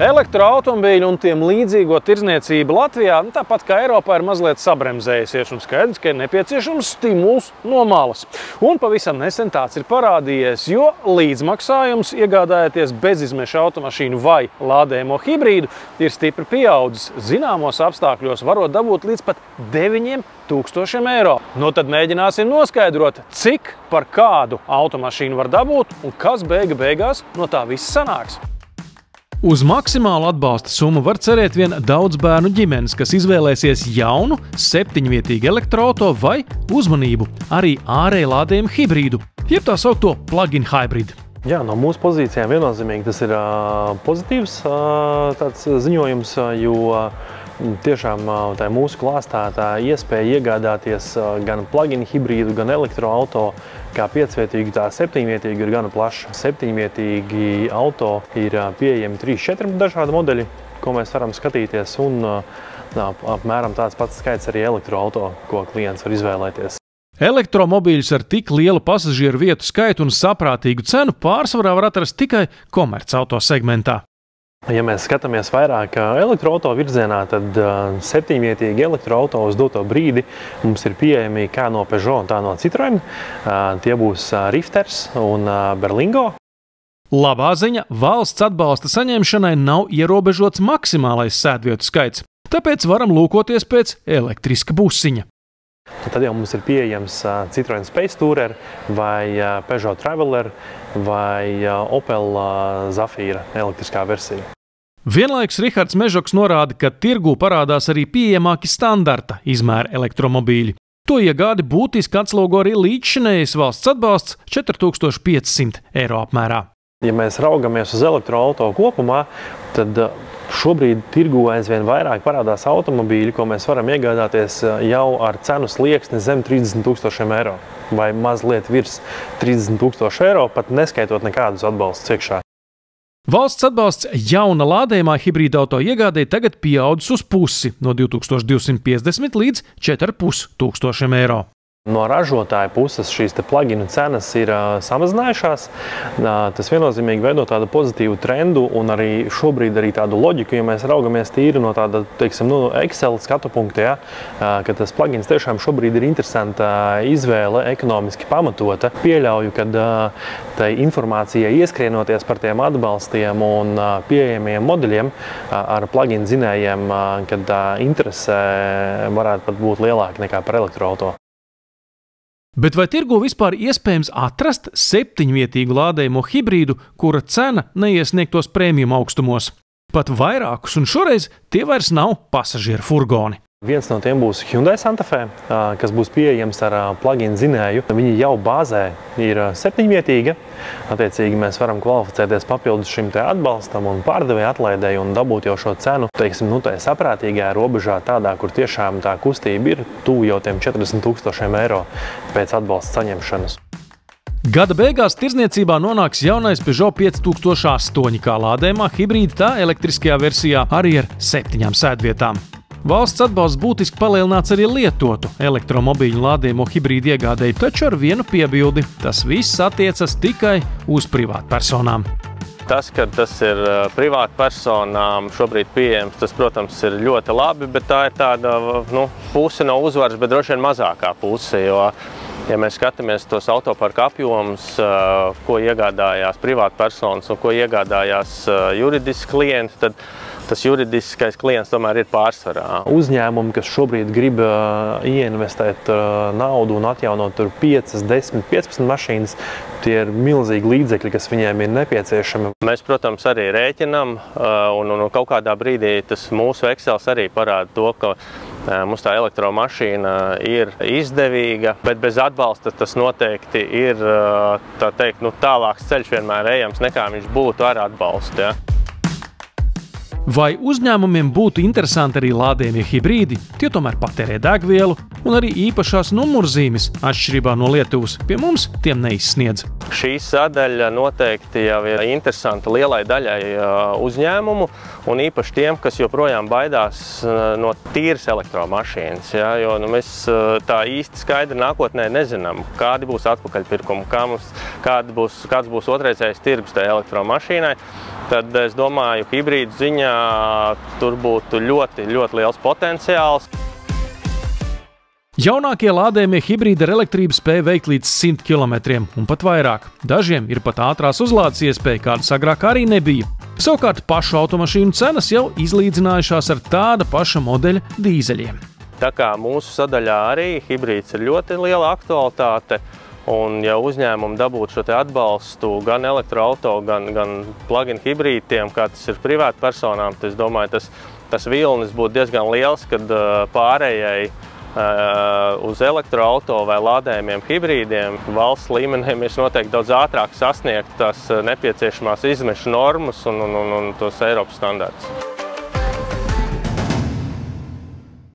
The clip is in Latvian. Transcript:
Elektroautomobīļu un tiem līdzīgo tirdzniecība Latvijā, tāpat kā Eiropā, ir mazliet sabremzējusies un skaidrs, ka ir nepieciešams stimuls no malas. Un pavisam nesen tāds ir parādījies, jo līdzmaksājums iegādājoties bezizmeša automašīnu vai lādējamo hibrīdu ir stipri pieaudzis. Zināmos apstākļos varot dabūt līdz pat 9,000 eiro. Nu tad mēģināsim noskaidrot, cik par kādu automašīnu var dabūt un kas beigās no tā viss sanāks. Uz maksimālu atbalsta summu var cerēt vien daudz bērnu ģimenes, kas izvēlēsies jaunu, 7-vietīgu elektroauto vai uzmanību arī ārēji lādējumu hibrīdu, jeb tā saukto plug-in hybridu. Jā, no mūsu pozīcijām viennozīmīgi tas ir pozitīvs tāds ziņojums, jo tiešām tā mūsu klāstā tā iespēja iegādāties gan plug-in hibrīdu, gan elektroauto, kā 5-vietīgu, tā 7-vietīgu ir gana plaša. 7-vietīgi auto ir pieejami 3-4 dažādi modeļi, ko mēs varam skatīties, un apmēram tāds pats skaits arī elektroauto, ko klients var izvēlēties. Elektromobīļus ar tik lielu pasažieru vietu skaitu un saprātīgu cenu pārsvarā var atrast tikai komercauto segmentā. Ja mēs skatāmies vairāk elektroauto virzienā, tad 7-vietīgi elektroauto uz doto brīdi mums ir pieejami kā no Peugeot, tā no Citroen. Tie būs Rifters un Berlingo. Labā ziņa, valsts atbalsta saņemšanai nav ierobežots maksimālais sēdvietu skaits, tāpēc varam lūkoties pēc elektriska busiņa. Tad jau mums ir pieejams Citroen Space Tourer vai Peugeot Traveler vai Opel Zafira elektriskā versija. Vienlaikus Rihards Mežoks norāda, ka tirgū parādās arī pieejamāki standarta izmēra elektromobīļi. To iegādi būtiski atslogo arī līdzšinējais valsts atbalsts 4500 eiro apmērā. Ja mēs raugamies uz elektroauto kopumā, tad šobrīd tirgū aizvien vairāk parādās automobīļi, ko mēs varam iegādāties jau ar cenu slieksni zem 30,000 eiro vai mazliet virs 30,000 eiro, pat neskaitot nekādus atbalstus iekšā. Valsts atbalsts jauna lādējumā hibrīda auto iegādēji tagad pieaudzis uz pusi no 2250 līdz 4500 eiro. No ražotāja puses šīs pluginu cenas ir samazinājušās. Tas viennozīmīgi veido tādu pozitīvu trendu un arī šobrīd arī tādu loģiku, ja mēs raugamies tīri no tāda, teiksim, Excel skatu punkta, ja, ka tas plugins tiešām šobrīd ir interesanta izvēle, ekonomiski pamatota. Pieļauju, kad tai informācijai ieskrienoties par tiem atbalstiem un pieejamiem modeļiem ar plugin zinējiem, kad interese varētu pat būt lielāka nekā par elektroauto. Bet vai tirgu vispār iespējams atrast 7-vietīgu lādējumu hibrīdu, kura cena neiesniegtos prēmijuma augstumos? Pat vairākus, un šoreiz tie vairs nav pasažieru furgoni. Viens no tiem būs Hyundai Santa Fe, kas būs pieejams ar plug-in zinēju. Viņi jau bāzē ir 7-vietīga. Attiecīgi mēs varam kvalificēties papildus šim te atbalstam un pārdevēja atlaidēji un dabūt jau šo cenu, teiksim, tai saprātīgajā robežā tādā, kur tiešām tā kustība ir tuvu jau tiem 40,000 eiro pēc atbalsta saņemšanas. Gada beigās tirdzniecībā nonāks jaunais Peugeot 5008 kā lādējumā hibrīda, tā elektriskajā versijā arī ar 7 sēdvietām. Valsts atbalsts būtiski palielināts arī lietotu elektromobīļu lādējumu hibrīdu iegādēji, taču ar vienu piebildi – tas viss attiecas tikai uz privātpersonām. Tas, ka tas ir privātpersonām šobrīd pieejams, tas, protams, ir ļoti labi, bet tā ir tāda puse no uzvaras, bet droši vien mazākā puse, jo, ja mēs skatāmies tos autoparka apjomus, ko iegādājās privātpersonas un ko iegādājās juridiski klienti, tad tas juridiskais klients tomēr ir pārsvarā. Uzņēmumi, kas šobrīd grib ieinvestēt naudu un atjaunot 5, 10, 15 mašīnas, tie ir milzīgi līdzekļi, kas viņiem ir nepieciešami. Mēs, protams, arī rēķinam, un kaut kādā brīdī tas mūsu Excels arī parāda to, ka mums tā elektromašīna ir izdevīga, bet bez atbalsta tas noteikti ir, tā teikt, tālāks ceļš vienmēr ejams, nekā viņš būtu ar atbalstu. Ja? Vai uzņēmumiem būtu interesanti arī lādējumie hibrīdi, tie tomēr patērē degvielu un arī īpašās numurzīmes, atšķirībā no Lietuvas, pie mums tiem neizsniedz. Šī sadaļa noteikti jau ir interesanta lielai daļai uzņēmumu un īpaši tiem, kas joprojām baidās no tīras elektromašīnas. Ja? Jo mēs tā īsti skaidri nākotnē nezinām, kādi būs atpakaļpirkumi, kāds būs otrreizējais tirgus tajā elektromašīnai. tad es domāju, hibrīdu ziņā tur būtu ļoti, ļoti liels potenciāls. Jaunākie lādējumie hibrīdi ar elektrību spēj veikt līdz 100 km un pat vairāk. Dažiem ir pat ātrās uzlādes iespēja, kādas agrāk arī nebija. Savukārt pašu automašīnu cenas jau izlīdzinājušās ar tāda paša modeļa dīzeļiem. Tā kā mūsu sadaļā arī hibrīds ir ļoti liela aktualitāte, un ja uzņēmumi dabūtu šo atbalstu gan elektroauto, gan plug-in hibrīdiem, kā tas ir privātpersonām, tad es domāju, tas vilnis būtu diezgan liels, kad pārējai uz elektroauto vai lādējumiem hibrīdiem valsts līmenī mēs noteikti daudz ātrāk sasniegt tās nepieciešamās izmešu normas un tos Eiropas standartus.